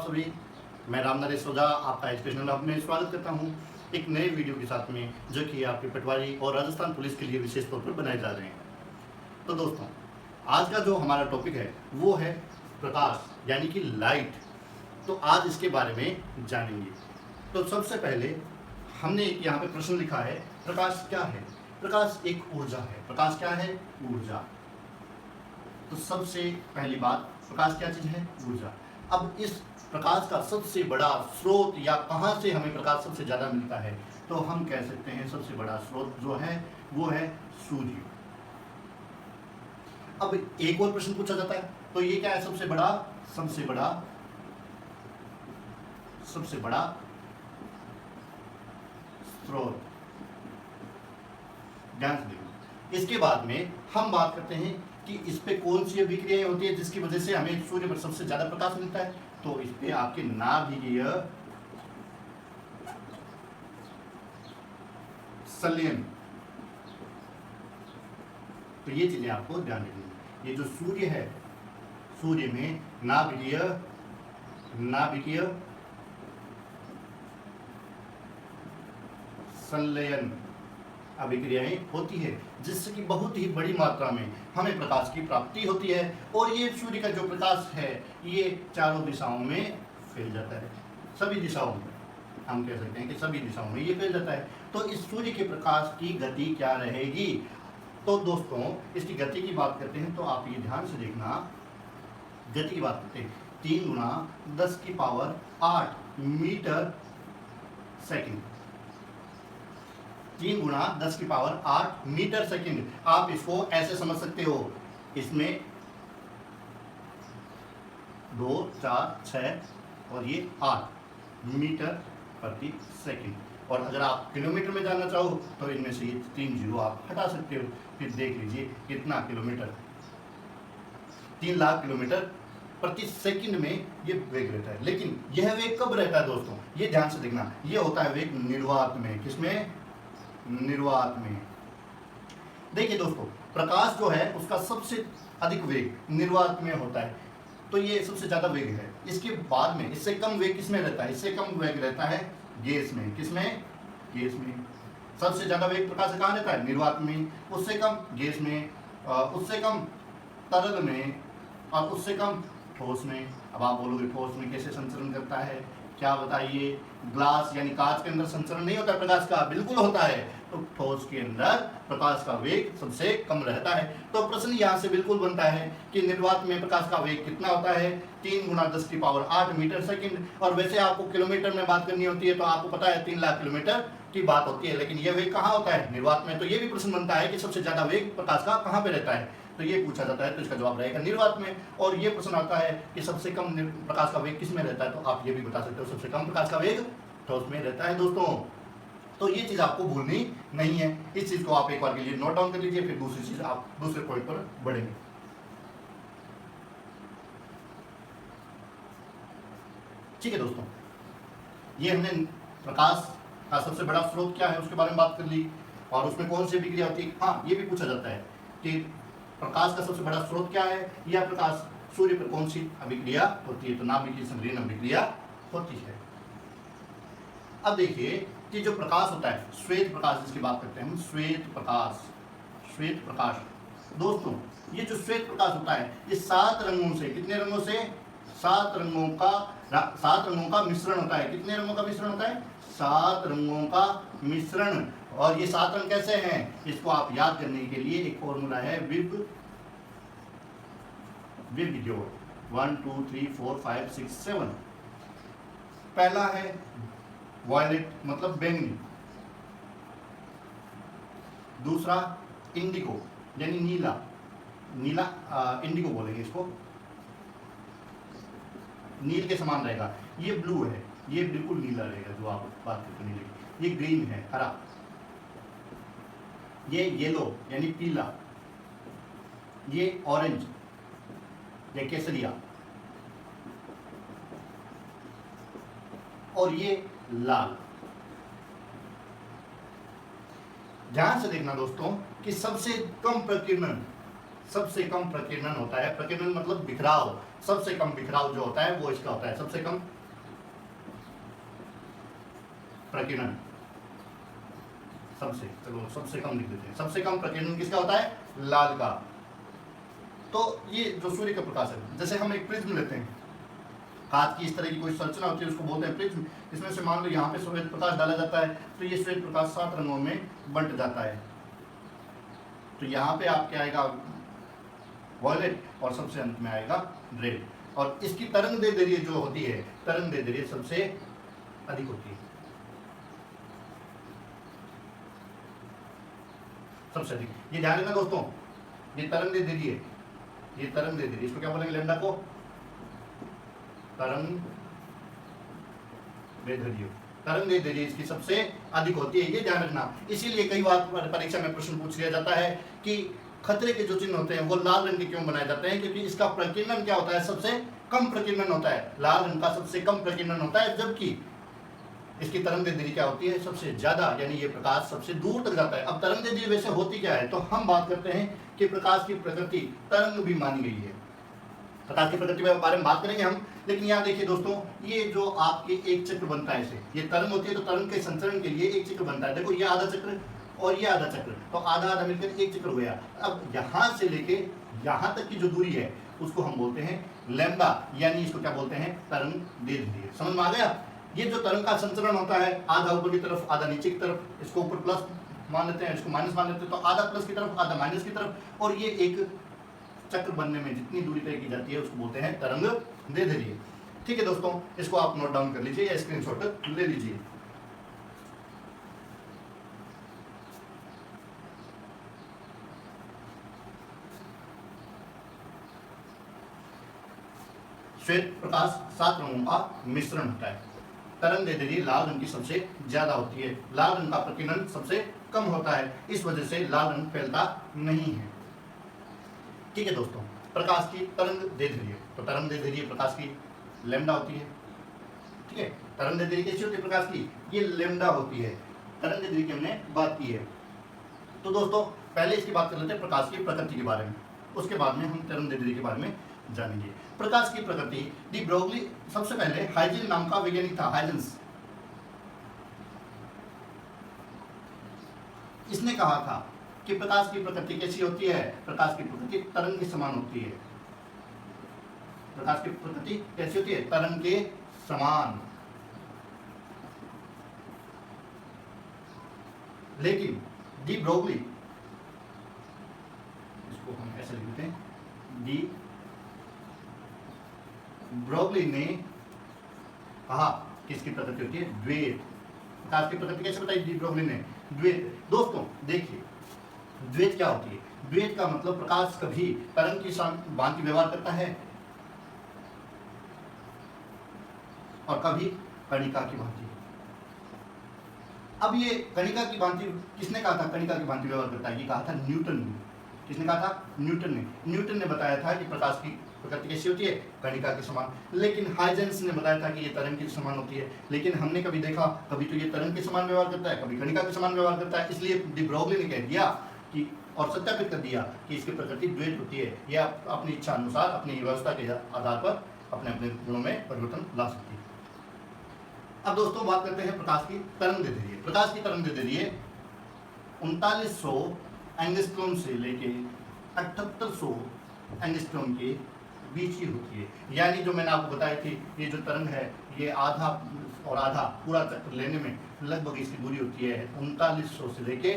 आप सभी। मैं राम नरेश ओझा आपका एजुकेशनल हब में स्वागत करता हूं एक नए वीडियो के साथ में, जो कि आपके पटवारी और राजस्थान पुलिस के लिए विशेष तौर पर बनाए जा रहे हैं। तो दोस्तों, आज का जो हमारा टॉपिक है वो है प्रकाश, यानी कि लाइट। तो आज इसके बारे में जानेंगे। तो सबसे पहले हमने एक यहाँ पे प्रश्न लिखा है, प्रकाश क्या है? प्रकाश एक ऊर्जा है। प्रकाश क्या है? ऊर्जा। तो सबसे पहली बात, प्रकाश क्या चीज है? ऊर्जा। अब इस प्रकाश का सबसे बड़ा स्रोत, या कहाँ से हमें प्रकाश सबसे ज्यादा मिलता है, तो हम कह सकते हैं सबसे बड़ा स्रोत जो है वो है सूर्य। अब एक और प्रश्न पूछा जाता है, तो ये क्या है? सबसे बड़ा स्रोत। ध्यान से देखो। इसके बाद में हम बात करते हैं कि इस पे कौन सी अभिक्रियाएं होती है जिसकी वजह से हमें सूर्य पर सबसे ज्यादा प्रकाश मिलता है। तो इस पे आपके नाभिकीय संलयन। तो ये चीजें आपको ध्यान रखनी है। ये जो सूर्य है, सूर्य में नाभिकीय संलयन अभिक्रियाएं होती है, जिससे कि बहुत ही बड़ी मात्रा में हमें प्रकाश की प्राप्ति होती है। और ये सूर्य का जो प्रकाश है ये चारों दिशाओं में फैल जाता है। सभी दिशाओं में हम कह सकते हैं कि सभी दिशाओं में ये फैल जाता है। तो इस सूर्य के प्रकाश की गति क्या रहेगी? तो दोस्तों, इसकी गति की बात करते हैं तो आप ये ध्यान से देखना। गति की बात करते हैं 3 × 10⁸ मीटर सेकंड। 3 × 10⁸ metre second. आप इसको ऐसे समझ सकते हो, इसमें 2, 4, 6 और ये 8 मीटर प्रति सेकंड। और अगर आप किलोमीटर में जानना चाहो तो इनमें से ये 3 जीरो आप हटा सकते हो। फिर देख लीजिए कितना किलोमीटर, 3 लाख किलोमीटर प्रति सेकंड में ये वेग रहता है। लेकिन यह वेग कब रहता है दोस्तों? ये ध्यान से देखना। ये होता है वेग निर्वात में। किसमें? निर्वात में। देखिए दोस्तों, प्रकाश जो है उसका सबसे अधिक वेग निर्वात में होता है, तो ये सबसे ज्यादा वेग है। इसके बाद में इससे कम वेग किसमें रहता है? इससे कम वेग रहता है गैस में। किसमें? गैस में। सबसे ज्यादा वेग प्रकाश कहाँ रहता है? निर्वात में। उससे कम गैस में, उससे कम तरल में, और उससे कम ठोस में। अब आप बोलोगे ठोस में कैसे संचरण करता है? क्या बताइए? ग्लास यानी कांच के अंदर संचरण नहीं होता प्रकाश का? बिल्कुल होता है। तो ठोस के अंदर प्रकाश का वेग सबसे कम रहता है। तो प्रश्न यहाँ से बिल्कुल बनता है कि निर्वात में प्रकाश का वेग कितना होता है? 3 × 10⁸ मीटर सेकंड। और वैसे आपको किलोमीटर में बात करनी होती है तो आपको पता है 3 लाख किलोमीटर की बात होती है। लेकिन यह वेग कहाँ होता है? निर्वात में। तो ये भी प्रश्न बनता है कि सबसे ज्यादा वेग प्रकाश का कहाँ पे रहता है? तो ये पूछा जाता है, तो इसका जवाब रहेगा निर्वात में। और ये प्रश्न आता है कि सबसे कम प्रकाश का वेग किस में रहता है? तो आप ये भी बता सकते हो सबसे कम प्रकाश का वेग ठोस में रहता है दोस्तों। तो ये चीज आपको भूलनी नहीं है। इस चीज को आप एक बार के लिए नोट डाउन कर लीजिए, फिर दूसरी चीज आप दूसरे पॉइंट पर बढ़ेंगे। ठीक है दोस्तों, ये हमने प्रकाश का सबसे बड़ा स्रोत क्या है उसके बारे में बात कर ली, और उसमें कौन सी अभिक्रिया होती है। हाँ, ये भी पूछा जाता है कि प्रकाश का सबसे बड़ा स्रोत क्या है, या प्रकाश सूर्य पर कौन सी अभिक्रिया होती है? तो नाभिकीय संलयन अभिक्रिया होती है। अब देखिए कि जो प्रकाश होता है, श्वेत प्रकाश जिसकी बात करते हैं हम, श्वेत प्रकाश दोस्तों, ये जो श्वेत प्रकाश होता है ये 7 रंगों से, कितने रंगों से? 7 रंगों का मिश्रण होता है। कितने रंगों का मिश्रण होता है? 7 रंगों का मिश्रण। और ये 7 रंग कैसे हैं? इसको आप याद करने के लिए एक फॉर्मूला है, विब जोड़ 1 2 3 4 5 6 7। पहला है वायलेट, मतलब बैंगनी। दूसरा इंडिगो यानी नीला, इंडिगो बोलेंगे इसको, नील के समान रहेगा। ये ब्लू है, ये बिल्कुल नीला रहेगा जो आप बात करते नीले। ये ग्रीन है, हरा। ये येलो यानी पीला। ये ऑरेंज या केसरिया। और ये लाल। ध्यान से देखना दोस्तों कि सबसे कम प्रकीर्णन सबसे कम प्रकीर्णन होता है। प्रकीर्णन मतलब बिखराव, सबसे कम बिखराव जो होता है वो इसका होता है, सबसे कम प्रकीर्णन। सबसे कम लिख देते हैं, सबसे कम प्रकीर्णन किसका होता है? लाल का। तो ये जो सूर्य का प्रकाश है, जैसे हम एक प्रिज्म लेते हैं, कांच की इस तरह की कोई संरचना होती है, उसको बोलते हैं प्रिज्म। इसमें से मान लो यहाँ पे श्वेत प्रकाश डाला जाता है, तो ये श्वेत प्रकाश 7 रंगों में बंट जाता है। तो यहाँ पे आपके आएगा वॉयलेट और सबसे अंत में आएगा रेड। और इसकी तरंग दैर्ध्य जो होती है, तरंग दैर्ध्य सबसे अधिक होती है, सबसे अधिक। ये ध्यान रखना दोस्तों, ये तरंग दैर्ध्य, ये तरंग दैर्ध्य, इसको क्या बोलेंगे? लैम्डा को तरंग दैर्ध्य, तरंग दैर्ध्य इसकी सबसे अधिक होती है, ये ध्यान रखना। इसीलिए कई बार परीक्षा में प्रश्न पूछ लिया जाता है कि खतरे के जो चिन्ह होते हैं वो लाल रंग के क्यों बनाए जाते हैं? क्योंकि इसका प्रकीर्णन क्या होता है? सबसे कम प्रकीर्णन होता है, लाल रंग का सबसे कम प्रकीर्णन होता है, जबकि इसकी तरंग दैर्ध्य क्या होती है? सबसे ज्यादा, यानी ये प्रकाश सबसे दूर तक जाता है। अब तरंग दैर्ध्य वैसे होती क्या है? तो हम बात करते हैं कि प्रकाश की प्रकृति तरंग भी मानी गई है। प्रकाश की प्रकृति के बारे में बात करेंगे हम, लेकिन यहाँ देखिए दोस्तों, ये जो आपके एक चक्र बनता है, इसे ये तरंग होती है, तो तरंग के संचरण के लिए एक चक्र बनता है। देखो ये आधा चक्र और ये आधा चक्र, तो आधा आधा मिलकर एक चक्र हो गया। अब यहाँ से लेके यहाँ तक की जो दूरी है उसको हम बोलते हैं लैम्डा, यानी इसको क्या बोलते हैं? तरंग दैर्ध्य। समझ में आ गया? ये जो तरंग का संचरण होता है, आधा ऊपर की तरफ आधा नीचे की तरफ, इसको ऊपर प्लस मान लेते हैं, इसको माइनस मान लेते हैं, तो आधा प्लस की तरफ आधा माइनस की तरफ, और ये एक चक्र बनने में जितनी दूरी तय की जाती है उसको बोलते हैं तरंग दैर्ध्य। ठीक है दोस्तों, इसको आप नोट डाउन कर लीजिए या स्क्रीनशॉट ले लीजिए। श्वेत प्रकाश 7 रंगों का मिश्रण होता है। तरंग दैर्ध्य लाल रंग की सबसे ज्यादा होती है, लाल रंग का प्रकीर्णन सबसे कम होता है, इस वजह से लाल रंग फैलता नहीं है। ठीक है दोस्तों, प्रकाश की तरंग दैर्ध्य, तो तरंग दैर्ध्य प्रकाश की लैम्डा होती है। ठीक है, तरंग दैर्ध्य कैसी होती है प्रकाश की? ये लैम्डा होती है। तरंग दैर्ध्य की हमने बात की है। तो दोस्तों पहले इसकी बात कर लेते हैं प्रकाश की प्रकृति के बारे में, उसके बाद में हम तरंग दैर्ध्य के बारे में जानेंगे। प्रकाश की प्रकृति, डी ब्रोगली, सबसे पहले हाइजेंस नाम का वैज्ञानिक था, हाइजेंस। इसने कहा था कि प्रकाश की प्रकृति कैसी होती है? प्रकाश की प्रकृति तरंग के समान होती है। प्रकाश की प्रकृति कैसी होती है? तरंग के समान। लेकिन डी ब्रोगली, इसको हम ऐसे लिखते हैं, डी ब्रोगली ने कहा कि इसकी प्रकृति होती है द्वैत। प्रकाश की प्रकृति कैसे बताई डी ब्रोगली ने? द्वैत। दोस्तों देखिए, द्वैत क्या होती है? द्वैत का मतलब प्रकाश कभी तरंग की भांति व्यवहार करता है और कभी कणिका की भांति। अब ये कणिका की भांति किसने कहा था? कणिका की भांति व्यवहार करता है, ये कहा था न्यूटन ने। किसने कहा था? न्यूटन ने। न्यूटन ने बताया था कि प्रकाश की प्रकृति कैसी होती है? कणिका के समान। लेकिन हाइजेंस ने बताया था कि ये तरंग के समान होती है। लेकिन हमने कभी देखा, कभी तो ये तरंग के समान व्यवहार करता है, कभी कणिका के समान व्यवहार करता है। इसलिए डी ब्रोगली ने कह दिया कि, और सत्यापित कर दिया कि इसकी प्रकृति द्वैत होती है। यह अपनी इच्छा अनुसार, अपनी व्यवस्था के आधार पर अपने अपने गुणों में परिवर्तन ला सकती है। अब दोस्तों बात करते हैं प्रकाश की तरंग दैर्ध्य। प्रकाश की तरंग दैर्ध्य 3900 एंगस्ट्रॉम से लेके 7800 एंगस्ट्रॉम के बीच की होती है। यानी जो मैंने आपको बताई थी, ये जो तरंग है ये आधा और आधा पूरा चक्कर लेने में लगभग इसकी दूरी होती है 3900 से लेके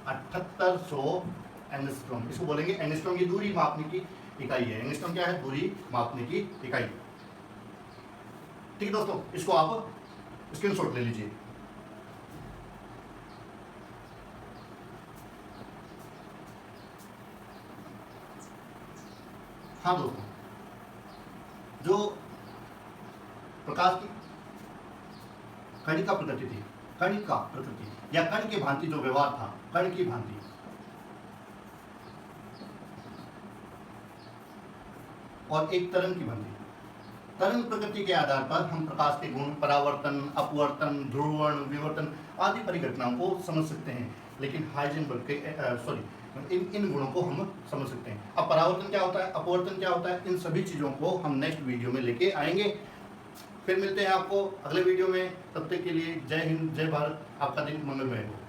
7800 एंगस्ट्रॉम। इसको बोलेंगे एंगस्ट्रॉम की दूरी मापने की इकाई है। एंगस्ट्रॉम क्या है? दूरी मापने की इकाई। ठीक है दोस्तों, इसको आप स्क्रीनशॉट ले लीजिए। हाँ दोस्तों, जो प्रकाश की कणिका प्रकृति थी, कणिका प्रकृति या कण के भांति जो व्यवहार था, कण की भांति, और एक तरंग की भांति, तरंग प्रकृति के आधार पर हम प्रकाश के गुण, परावर्तन, अपवर्तन, ध्रुवण, विवर्तन आदि परिघटनाओं को समझ सकते हैं। लेकिन हाइजेनबर्ग के इन गुणों को हम समझ सकते हैं। अब परावर्तन क्या होता है, अपवर्तन क्या होता है, इन सभी चीज़ों को हम नेक्स्ट वीडियो में लेके आएंगे। फिर मिलते हैं आपको अगले वीडियो में। तब तक के लिए जय हिंद, जय भारत। आपका दिन मंगलमय हो।